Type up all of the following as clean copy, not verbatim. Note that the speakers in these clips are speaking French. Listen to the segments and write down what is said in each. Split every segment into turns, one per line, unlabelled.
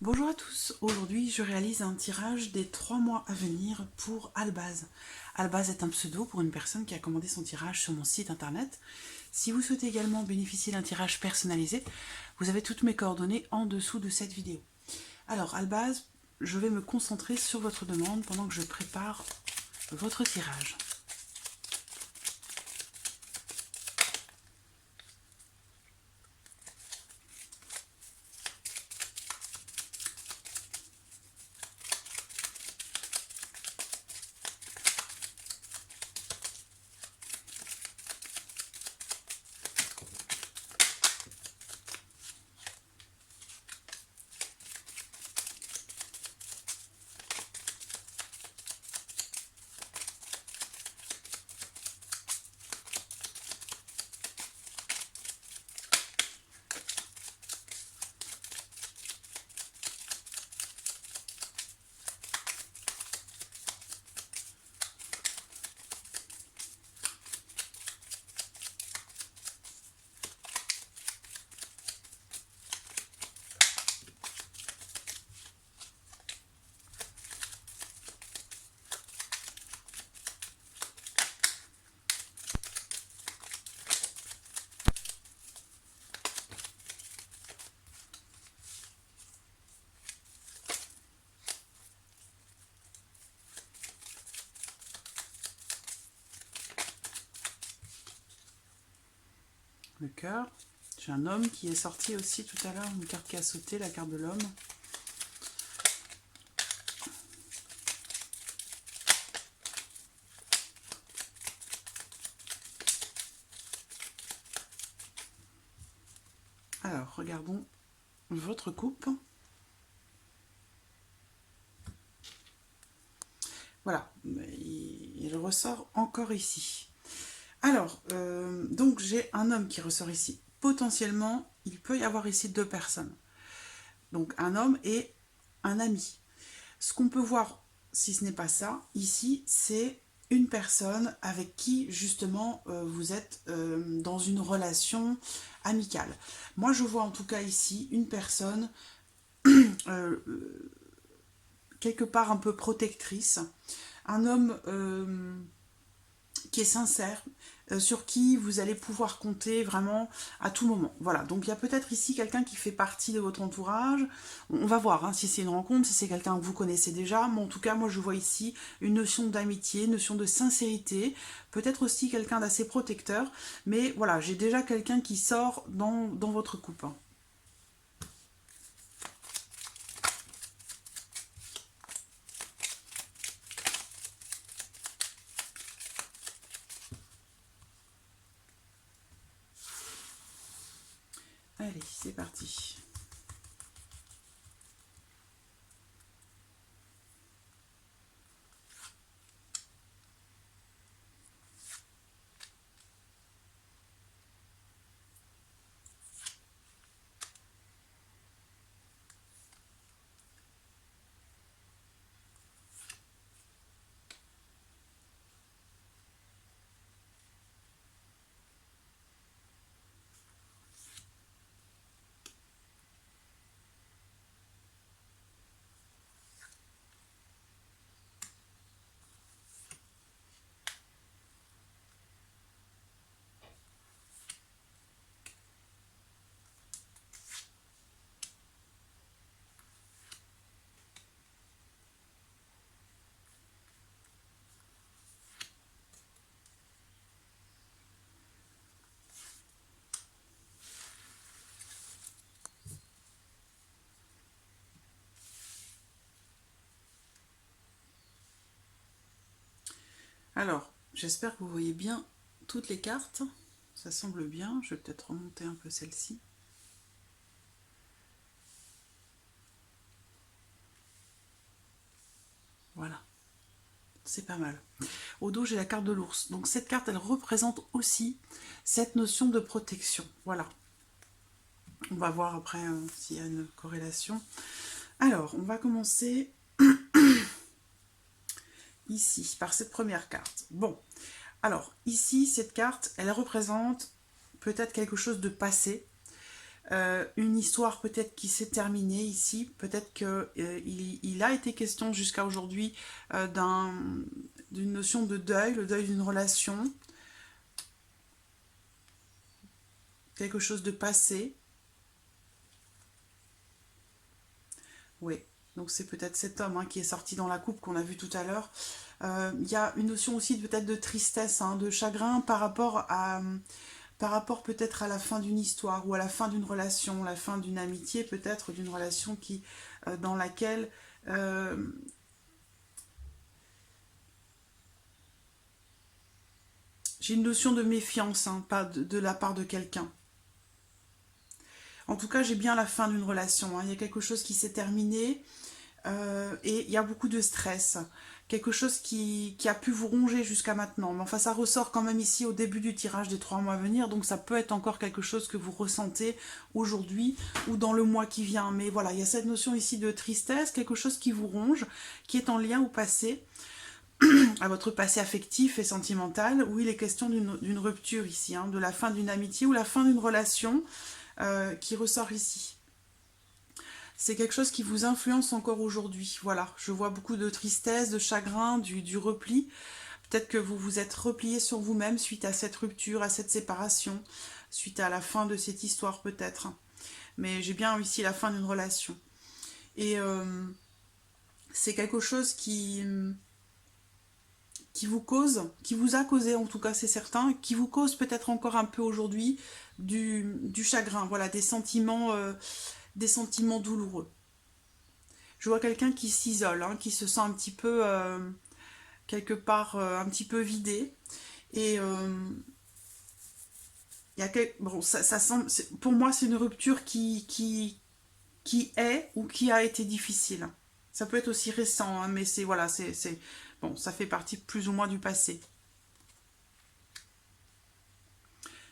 Bonjour à tous, aujourd'hui je réalise un tirage des 3 mois à venir pour Albaz. Albaz est un pseudo pour une personne qui a commandé son tirage sur mon site internet. Si vous souhaitez également bénéficier d'un tirage personnalisé, vous avez toutes mes coordonnées en dessous de cette vidéo. Alors Albaz, je vais me concentrer sur votre demande pendant que je prépare votre tirage. Le cœur. J'ai un homme qui est sorti aussi tout à l'heure, une carte qui a sauté, la carte de l'homme. Alors, regardons votre coupe. Voilà, il ressort encore ici. Alors, donc j'ai un homme qui ressort ici. Potentiellement, il peut y avoir ici deux personnes. Donc un homme et un ami. Ce qu'on peut voir, si ce n'est pas ça, ici, c'est une personne avec qui justement vous êtes dans une relation amicale. Moi, je vois en tout cas ici une personne euh, quelque part un peu protectrice, un homme qui est sincère, sur qui vous allez pouvoir compter vraiment à tout moment. Voilà, donc il y a peut-être ici quelqu'un qui fait partie de votre entourage. On va voir hein, si c'est une rencontre, si c'est quelqu'un que vous connaissez déjà, mais en tout cas, moi je vois ici une notion d'amitié, une notion de sincérité, peut-être aussi quelqu'un d'assez protecteur, mais voilà, j'ai déjà quelqu'un qui sort dans votre couple. Allez, c'est parti. Alors, j'espère que vous voyez bien toutes les cartes. Ça semble bien. Je vais peut-être remonter un peu celle-ci. Voilà, c'est pas mal. Au dos, j'ai la carte de l'ours. Donc cette carte, elle représente aussi cette notion de protection. Voilà. On va voir après s'il y a une corrélation. Alors, on va commencer ici, par cette première carte. Bon, alors, ici, cette carte, elle représente peut-être quelque chose de passé. une histoire peut-être qui s'est terminée ici, peut-être qu'il a été question jusqu'à aujourd'hui d'une notion de deuil, le deuil d'une relation, quelque chose de passé. Oui, donc c'est peut-être cet homme qui est sorti dans la coupe qu'on a vu tout à l'heure. Il y a une notion aussi peut-être de tristesse, de chagrin par rapport peut-être à la fin d'une histoire ou à la fin d'une relation, la fin d'une amitié, peut-être d'une relation dans laquelle j'ai une notion de méfiance, pas de la part de quelqu'un. En tout cas, j'ai bien la fin d'une relation. Il y a quelque chose qui s'est terminé et il y a beaucoup de stress. Quelque chose qui a pu vous ronger jusqu'à maintenant. Mais enfin, ça ressort quand même ici au début du tirage des 3 mois à venir. Donc ça peut être encore quelque chose que vous ressentez aujourd'hui ou dans le mois qui vient. Mais voilà, il y a cette notion ici de tristesse, quelque chose qui vous ronge, qui est en lien au passé, à votre passé affectif et sentimental, où il est question d'une rupture ici, de la fin d'une amitié ou la fin d'une relation qui ressort ici. C'est quelque chose qui vous influence encore aujourd'hui. Voilà, je vois beaucoup de tristesse, de chagrin, du repli. Peut-être que vous vous êtes replié sur vous-même suite à cette rupture, à cette séparation, suite à la fin de cette histoire peut-être. Mais j'ai bien ici la fin d'une relation. Et c'est quelque chose qui vous cause, qui vous a causé en tout cas c'est certain, qui vous cause peut-être encore un peu aujourd'hui du chagrin, voilà, des sentiments douloureux. Je vois quelqu'un qui s'isole, qui se sent un petit peu, quelque part, un petit peu vidé. Et bon, ça semble, pour moi, c'est une rupture qui est ou qui a été difficile. Ça peut être aussi récent, mais c'est voilà, bon, ça fait partie plus ou moins du passé.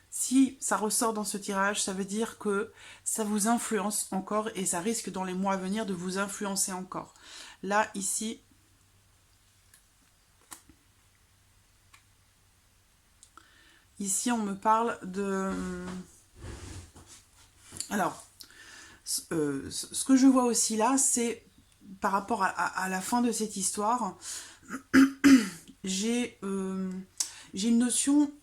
Si ça ressort dans ce tirage, ça veut dire que ça vous influence encore et ça risque dans les mois à venir de vous influencer encore. Là, ici, on me parle de... Alors, ce que je vois aussi là, c'est par rapport à la fin de cette histoire, j'ai une notion...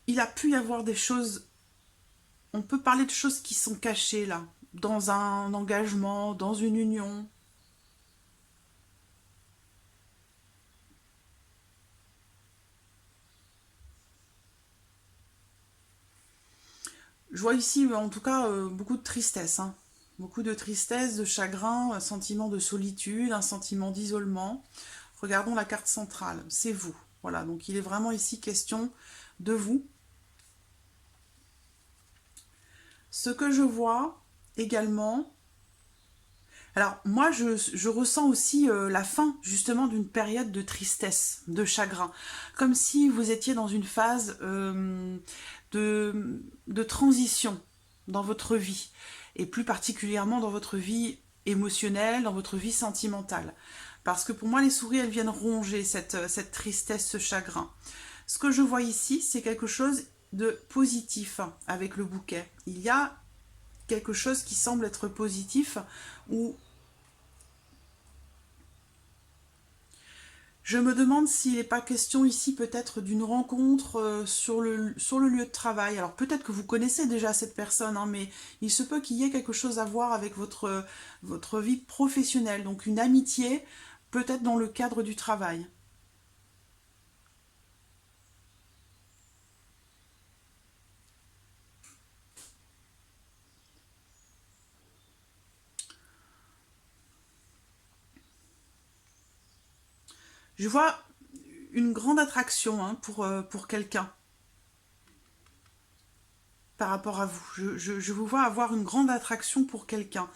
Il a pu y avoir des choses... On peut parler de choses qui sont cachées là, dans un engagement, dans une union. Je vois ici, en tout cas, beaucoup de tristesse. Beaucoup de tristesse, de chagrin, un sentiment de solitude, un sentiment d'isolement. Regardons la carte centrale, c'est vous. Voilà, donc il est vraiment ici question de vous. Ce que je vois également... Alors, moi, je ressens aussi la fin, justement, d'une période de tristesse, de chagrin. Comme si vous étiez dans une phase de transition dans votre vie. Et plus particulièrement dans votre vie émotionnelle, dans votre vie sentimentale. Parce que pour moi, les souris, elles viennent ronger cette tristesse, ce chagrin. Ce que je vois ici, c'est quelque chose de positif avec le bouquet. Il y a quelque chose qui semble être positif ou je me demande s'il n'est pas question ici peut-être d'une rencontre sur le lieu de travail. Alors peut-être que vous connaissez déjà cette personne, mais il se peut qu'il y ait quelque chose à voir avec votre vie professionnelle. Donc une amitié, peut-être dans le cadre du travail. Je vois une grande attraction pour quelqu'un par rapport à vous. Je vous vois avoir une grande attraction pour quelqu'un.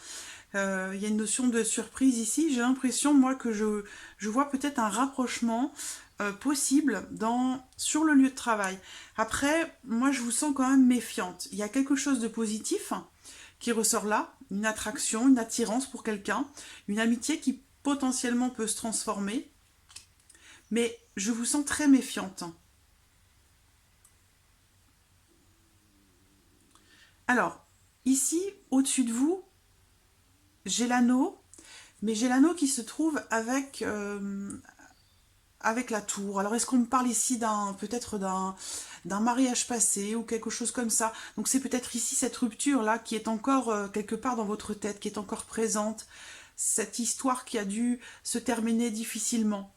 Il y a une notion de surprise ici. J'ai l'impression, moi, que je vois peut-être un rapprochement possible sur le lieu de travail. Après, moi, je vous sens quand même méfiante. Il y a quelque chose de positif qui ressort là, une attraction, une attirance pour quelqu'un, une amitié qui potentiellement peut se transformer. Mais je vous sens très méfiante. Alors, ici, au-dessus de vous, j'ai l'anneau, mais j'ai l'anneau qui se trouve avec la tour. Alors, est-ce qu'on me parle ici peut-être d'un mariage passé ou quelque chose comme ça? Donc, c'est peut-être ici cette rupture-là qui est encore quelque part dans votre tête, qui est encore présente. Cette histoire qui a dû se terminer difficilement.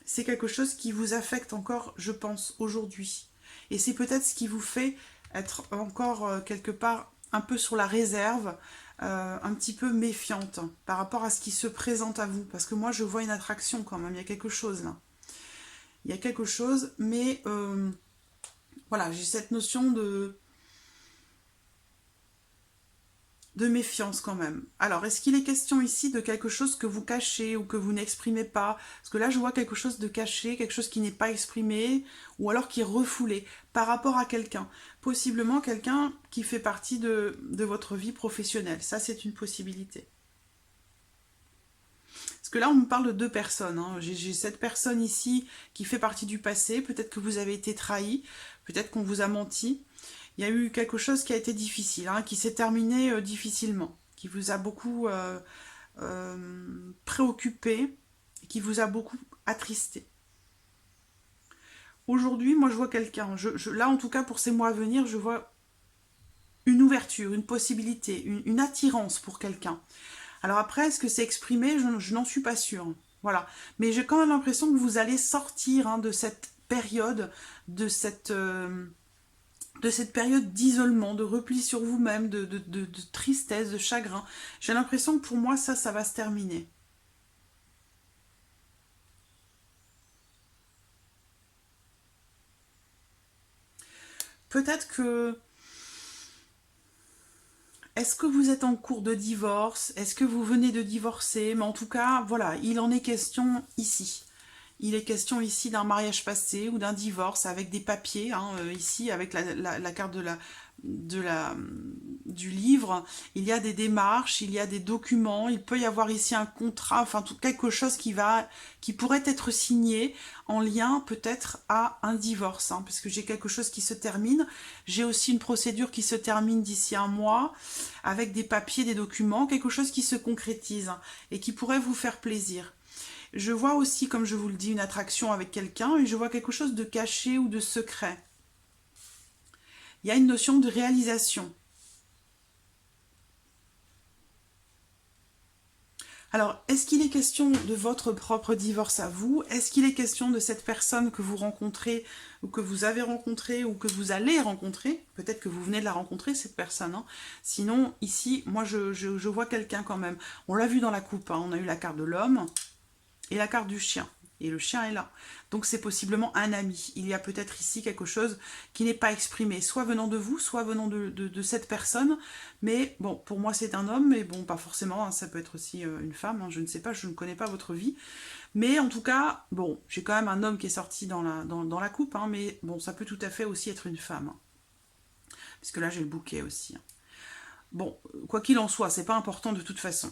C'est quelque chose qui vous affecte encore, je pense, aujourd'hui. Et c'est peut-être ce qui vous fait être encore quelque part un peu sur la réserve, un petit peu méfiante par rapport à ce qui se présente à vous. Parce que moi, je vois une attraction quand même, il y a quelque chose là. Il y a quelque chose, mais voilà, j'ai cette notion de méfiance quand même. Alors, est-ce qu'il est question ici de quelque chose que vous cachez ou que vous n'exprimez pas? Parce que là, je vois quelque chose de caché, quelque chose qui n'est pas exprimé, ou alors qui est refoulé par rapport à quelqu'un. Possiblement quelqu'un qui fait partie de votre vie professionnelle. Ça, c'est une possibilité. Parce que là, on me parle de deux personnes, hein. J'ai cette personne ici qui fait partie du passé. Peut-être que vous avez été trahi, peut-être qu'on vous a menti. Il y a eu quelque chose qui a été difficile, hein, qui s'est terminé difficilement, qui vous a beaucoup préoccupé, qui vous a beaucoup attristé. Aujourd'hui, moi, je vois quelqu'un. Là, en tout cas, pour ces mois à venir, je vois une ouverture, une possibilité, une attirance pour quelqu'un. Alors après, est-ce que c'est exprimé? Je n'en suis pas sûre. Voilà. Mais j'ai quand même l'impression que vous allez sortir, hein, de cette période, de cette période d'isolement, de repli sur vous-même, de tristesse, de chagrin. J'ai l'impression que pour moi, ça va se terminer. Peut-être que... Est-ce que vous êtes en cours de divorce? Est-ce que vous venez de divorcer? Mais en tout cas, voilà, il en est question ici. Il est question ici d'un mariage passé ou d'un divorce avec des papiers, hein, ici avec la carte du livre. Il y a des démarches, il y a des documents, il peut y avoir ici un contrat, enfin quelque chose qui pourrait être signé en lien peut-être à un divorce, hein, parce que j'ai quelque chose qui se termine. J'ai aussi une procédure qui se termine d'ici un mois avec des papiers, des documents, quelque chose qui se concrétise, hein, et qui pourrait vous faire plaisir. Je vois aussi, comme je vous le dis, une attraction avec quelqu'un et je vois quelque chose de caché ou de secret. Il y a une notion de réalisation. Alors, est-ce qu'il est question de votre propre divorce à vous? Est-ce qu'il est question de cette personne que vous rencontrez ou que vous avez rencontrée ou que vous allez rencontrer? Peut-être que vous venez de la rencontrer, cette personne, hein. Sinon, ici, moi, je vois quelqu'un quand même. On l'a vu dans la coupe, hein. On a eu la carte de l'homme et la carte du chien. Et le chien est là. Donc c'est possiblement un ami. Il y a peut-être ici quelque chose qui n'est pas exprimé, soit venant de vous, soit venant de cette personne. Mais bon, pour moi c'est un homme, mais bon, pas forcément, hein, ça peut être aussi une femme, hein, je ne sais pas, je ne connais pas votre vie. Mais en tout cas, bon, j'ai quand même un homme qui est sorti dans la coupe, hein, mais bon, ça peut tout à fait aussi être une femme. Hein, puisque là j'ai le bouquet aussi. Hein. Bon, quoi qu'il en soit, c'est pas important de toute façon.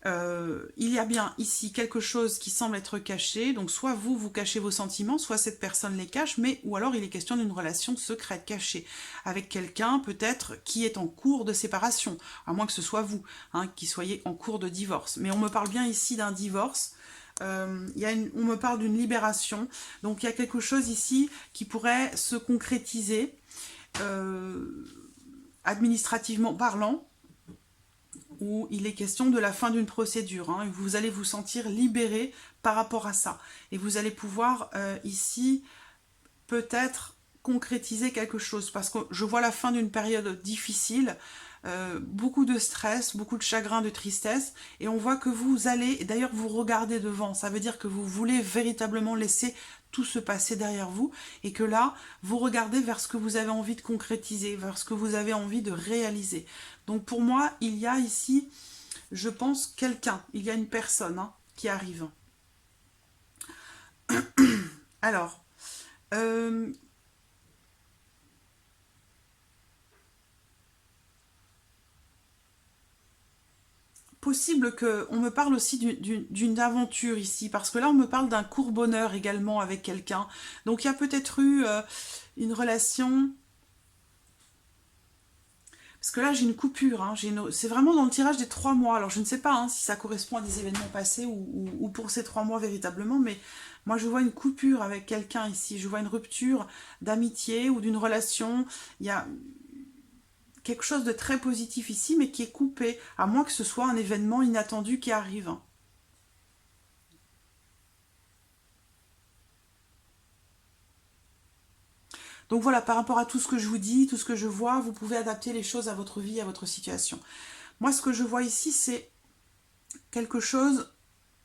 Il y a bien ici quelque chose qui semble être caché, donc soit vous cachez vos sentiments, soit cette personne les cache, mais ou alors il est question d'une relation secrète, cachée, avec quelqu'un peut-être qui est en cours de séparation, à moins que ce soit vous, hein, qui soyez en cours de divorce. Mais on me parle bien ici d'un divorce, on me parle d'une libération, donc il y a quelque chose ici qui pourrait se concrétiser, administrativement parlant, où il est question de la fin d'une procédure. Hein, et vous allez vous sentir libéré par rapport à ça. Et vous allez pouvoir ici peut-être concrétiser quelque chose. Parce que je vois la fin d'une période difficile, beaucoup de stress, beaucoup de chagrin, de tristesse. Et on voit que vous allez, d'ailleurs vous regardez devant. Ça veut dire que vous voulez véritablement laisser tout se passer derrière vous. Et que là, vous regardez vers ce que vous avez envie de concrétiser, vers ce que vous avez envie de réaliser. Donc pour moi, il y a ici, je pense, quelqu'un, il y a une personne, hein, qui arrive. Alors, euh, possible qu'on me parle aussi d'une aventure ici, parce que là, on me parle d'un court bonheur également avec quelqu'un. Donc, il y a peut-être eu une relation... Parce que là, j'ai une coupure. Hein, c'est vraiment dans le tirage des 3 mois. Alors, je ne sais pas hein, si ça correspond à des événements passés ou pour ces 3 mois véritablement, mais moi, je vois une coupure avec quelqu'un ici. Je vois une rupture d'amitié ou d'une relation. Il y a quelque chose de très positif ici, mais qui est coupé, à moins que ce soit un événement inattendu qui arrive. Hein. Donc voilà, par rapport à tout ce que je vous dis, tout ce que je vois, vous pouvez adapter les choses à votre vie, à votre situation. Moi, ce que je vois ici, c'est quelque chose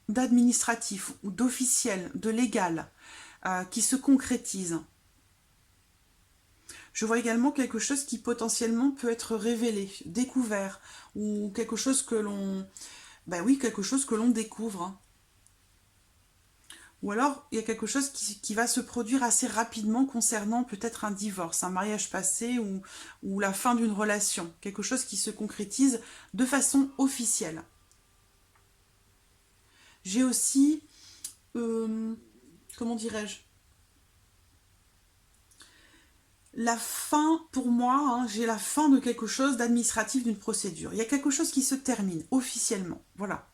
d'administratif ou d'officiel, de légal, qui se concrétise. Je vois également quelque chose qui potentiellement peut être révélé, découvert, ou quelque chose que l'on... Ben oui, quelque chose que l'on découvre. Hein. Ou alors, il y a quelque chose qui va se produire assez rapidement concernant peut-être un divorce, un mariage passé ou la fin d'une relation. Quelque chose qui se concrétise de façon officielle. J'ai aussi, comment dirais-je, la fin, pour moi, hein, j'ai la fin de quelque chose d'administratif, d'une procédure. Il y a quelque chose qui se termine officiellement. Voilà.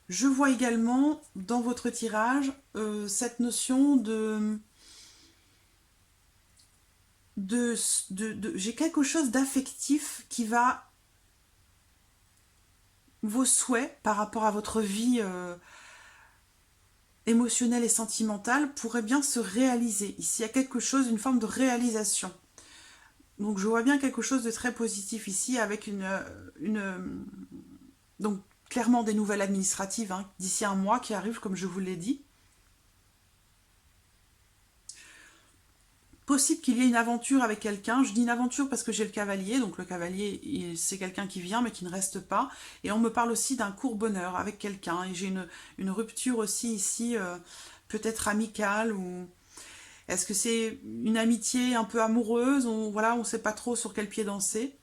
Je vois également dans votre tirage cette notion j'ai quelque chose d'affectif qui va, vos souhaits par rapport à votre vie émotionnelle et sentimentale pourraient bien se réaliser. Ici, il y a quelque chose, une forme de réalisation. Donc, je vois bien quelque chose de très positif ici avec donc, clairement des nouvelles administratives hein, d'ici un mois qui arrivent, comme je vous l'ai dit. Possible qu'il y ait une aventure avec quelqu'un. Je dis une aventure parce que j'ai le cavalier. Donc le cavalier, c'est quelqu'un qui vient mais qui ne reste pas. Et on me parle aussi d'un court bonheur avec quelqu'un. Et j'ai une rupture aussi ici, peut-être amicale ou... Est-ce que c'est une amitié un peu amoureuse? Voilà, on ne sait pas trop sur quel pied danser.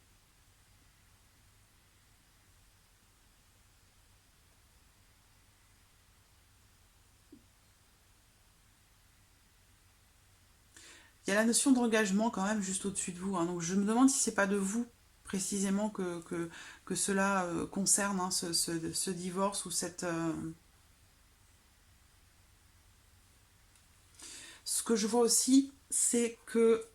Il y a la notion d'engagement quand même juste au-dessus de vous. Hein. Donc je me demande si c'est pas de vous précisément que cela concerne hein, ce divorce ou cette... Ce que je vois aussi, c'est que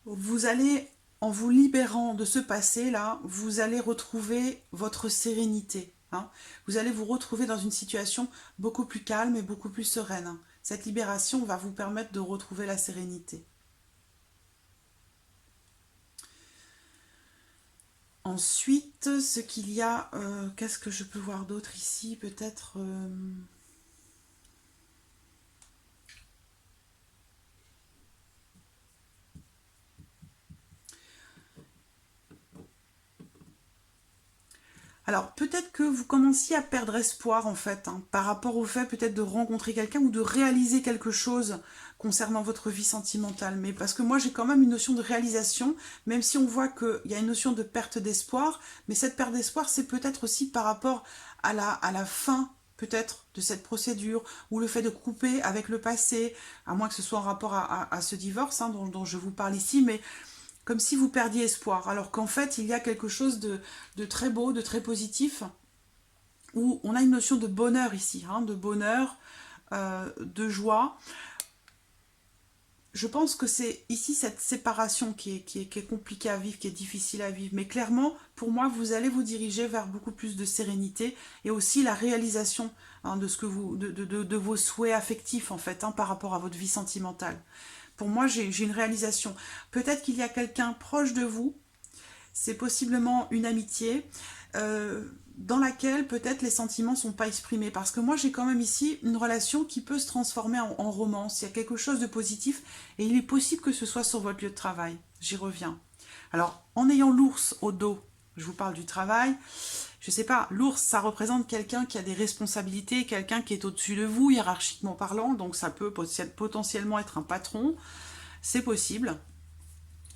vous allez, en vous libérant de ce passé-là, vous allez retrouver votre sérénité. Hein. Vous allez vous retrouver dans une situation beaucoup plus calme et beaucoup plus sereine. Cette libération va vous permettre de retrouver la sérénité. Ensuite, ce qu'il y a, qu'est-ce que je peux voir d'autre ici? Peut-être... Alors, peut-être que vous commenciez à perdre espoir, en fait, hein, par rapport au fait peut-être de rencontrer quelqu'un ou de réaliser quelque chose concernant votre vie sentimentale. Mais parce que moi, j'ai quand même une notion de réalisation, même si on voit qu'il y a une notion de perte d'espoir. Mais cette perte d'espoir, c'est peut-être aussi par rapport à la fin, peut-être, de cette procédure, ou le fait de couper avec le passé, à moins que ce soit en rapport à ce divorce hein, dont je vous parle ici, mais comme si vous perdiez espoir, alors qu'en fait, il y a quelque chose de très beau, de très positif, où on a une notion de bonheur ici, hein, de bonheur, de joie. Je pense que c'est ici cette séparation qui est compliquée à vivre, qui est difficile à vivre. Mais clairement, pour moi, vous allez vous diriger vers beaucoup plus de sérénité et aussi la réalisation hein, de, ce que vous, de vos souhaits affectifs, en fait, hein, par rapport à votre vie sentimentale. Pour moi, j'ai une réalisation. Peut-être qu'il y a quelqu'un proche de vous, c'est possiblement une amitié, dans laquelle peut-être les sentiments ne sont pas exprimés. Parce que moi, j'ai quand même ici une relation qui peut se transformer en romance. Il y a quelque chose de positif et il est possible que ce soit sur votre lieu de travail. J'y reviens. Alors, en ayant l'ours au dos, je vous parle du travail, je sais pas, l'ours, ça représente quelqu'un qui a des responsabilités, quelqu'un qui est au-dessus de vous, hiérarchiquement parlant, donc ça peut potentiellement être un patron, c'est possible.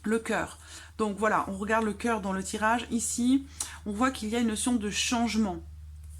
le cœur. Donc voilà, on regarde le cœur dans le tirage. Ici, on voit qu'il y a une notion de changement.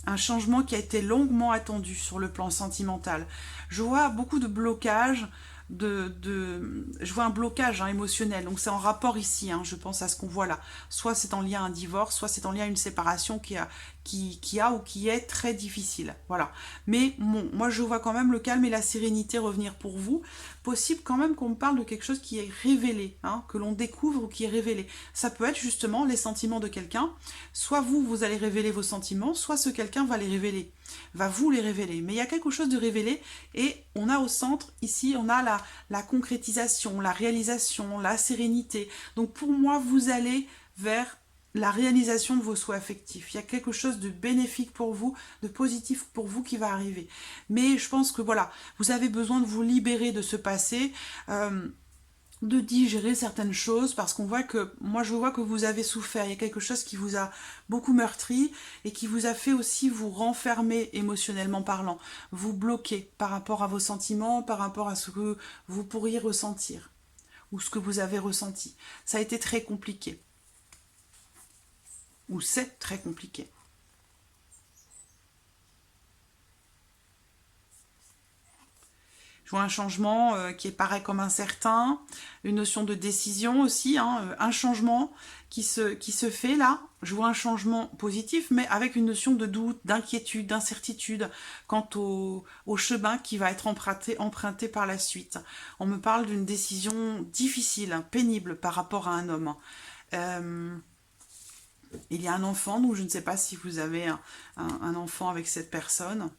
Un changement qui a été longuement attendu sur le plan sentimental. Je vois beaucoup de blocages, je vois un blocage émotionnel, donc c'est en rapport ici, je pense à ce qu'on voit là. Soit c'est en lien à un divorce, soit c'est en lien à une séparation qui est très difficile. Voilà. Mais bon, moi je vois quand même le calme et la sérénité revenir pour vous. Possible quand même qu'on me parle de quelque chose qui est révélé, que l'on découvre ou qui est révélé. Ça peut être justement les sentiments de quelqu'un. Soit vous allez révéler vos sentiments, soit ce quelqu'un va les révéler, va vous les révéler. Mais il y a quelque chose de révélé et on a au centre, ici, on a la concrétisation, la réalisation, la sérénité. Donc pour moi, vous allez vers la réalisation de vos souhaits affectifs. Il y a quelque chose de bénéfique pour vous, de positif pour vous qui va arriver. Mais je pense que voilà, vous avez besoin de vous libérer de ce passé, de digérer certaines choses, parce qu'on voit que, moi je vois que vous avez souffert, il y a quelque chose qui vous a beaucoup meurtri et qui vous a fait aussi vous renfermer émotionnellement parlant, vous bloquer par rapport à vos sentiments, par rapport à ce que vous pourriez ressentir ou ce que vous avez ressenti. Ça a été très compliqué. Ou c'est très compliqué. Je vois un changement qui paraît comme incertain, une notion de décision aussi, un changement qui se fait là. Je vois un changement positif, mais avec une notion de doute, d'inquiétude, d'incertitude quant au chemin qui va être emprunté par la suite. On me parle d'une décision difficile, pénible par rapport à un homme. Il y a un enfant, donc je ne sais pas si vous avez un enfant avec cette personne.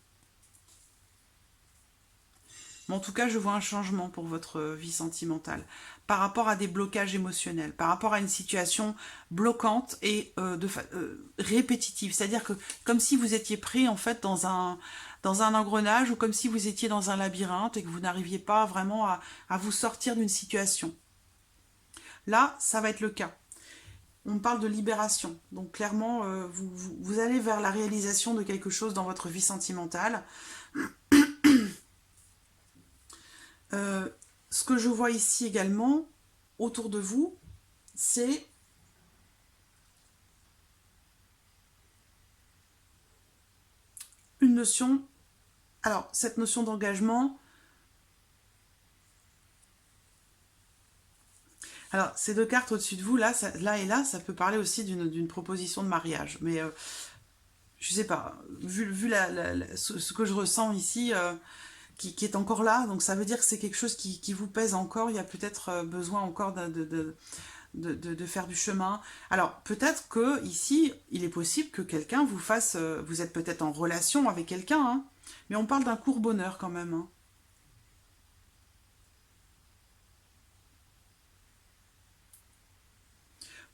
Mais en tout cas, je vois un changement pour votre vie sentimentale par rapport à des blocages émotionnels, par rapport à une situation bloquante et répétitive. C'est-à-dire que comme si vous étiez pris en fait dans un engrenage ou comme si vous étiez dans un labyrinthe et que vous n'arriviez pas vraiment à vous sortir d'une situation. Là, ça va être le cas. On parle de libération. Donc clairement, vous allez vers la réalisation de quelque chose dans votre vie sentimentale. Ce que je vois ici également, autour de vous, c'est une notion... Alors, cette notion d'engagement... Alors, ces deux cartes au-dessus de vous, là et là, ça peut parler aussi d'une proposition de mariage. Mais je sais pas, vu ce que je ressens ici... Qui est encore là, donc ça veut dire que c'est quelque chose qui vous pèse encore, il y a peut-être besoin encore de faire du chemin. Alors peut-être que ici, il est possible que quelqu'un vous fasse, vous êtes peut-être en relation avec quelqu'un, mais on parle d'un court bonheur quand même.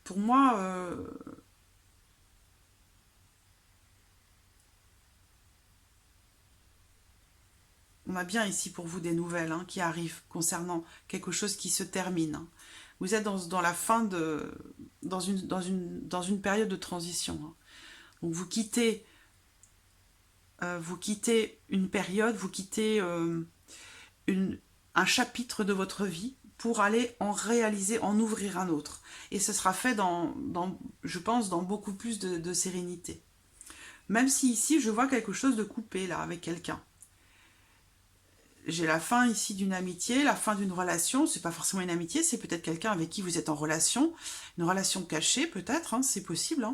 Pour moi, on a bien ici pour vous des nouvelles qui arrivent concernant quelque chose qui se termine. Vous êtes dans la fin dans une période de transition. Donc vous quittez une période, vous quittez un chapitre de votre vie pour aller en réaliser, en ouvrir un autre. Et ce sera fait je pense, dans beaucoup plus de sérénité. Même si ici, je vois quelque chose de coupé, là, avec quelqu'un. J'ai la fin ici d'une amitié, la fin d'une relation. C'est pas forcément une amitié, c'est peut-être quelqu'un avec qui vous êtes en relation. Une relation cachée, peut-être, c'est possible.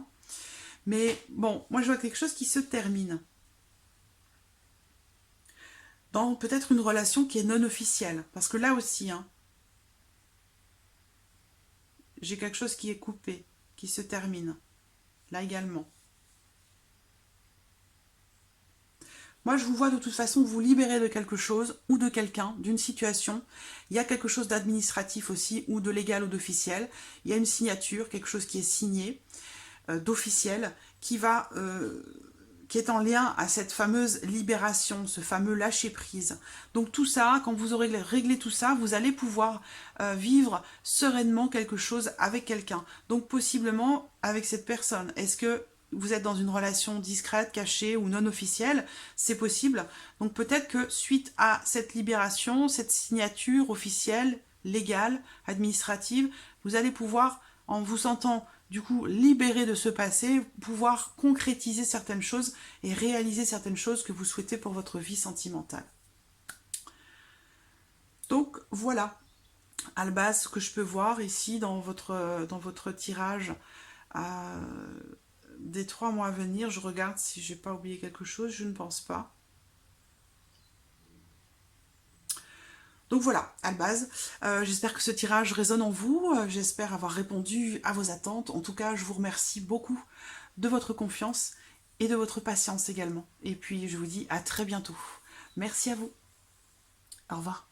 Mais bon, moi je vois quelque chose qui se termine. Dans peut-être une relation qui est non officielle. Parce que là aussi, j'ai quelque chose qui est coupé, qui se termine. Là également. Moi, je vous vois de toute façon vous libérer de quelque chose ou de quelqu'un, d'une situation. Il y a quelque chose d'administratif aussi, ou de légal ou d'officiel. Il y a une signature, quelque chose qui est signé, d'officiel, qui est en lien à cette fameuse libération, ce fameux lâcher-prise. Donc tout ça, quand vous aurez réglé tout ça, vous allez pouvoir vivre sereinement quelque chose avec quelqu'un. Donc possiblement avec cette personne. Est-ce que vous êtes dans une relation discrète, cachée ou non officielle, c'est possible. Donc peut-être que suite à cette libération, cette signature officielle, légale, administrative, vous allez pouvoir, en vous sentant du coup libéré de ce passé, pouvoir concrétiser certaines choses et réaliser certaines choses que vous souhaitez pour votre vie sentimentale. Donc voilà, à la base, ce que je peux voir ici dans votre tirage des 3 mois à venir, je regarde si j'ai pas oublié quelque chose, je ne pense pas. Donc voilà, à la base, j'espère que ce tirage résonne en vous, j'espère avoir répondu à vos attentes. En tout cas, je vous remercie beaucoup de votre confiance et de votre patience également. Et puis, je vous dis à très bientôt. Merci à vous. Au revoir.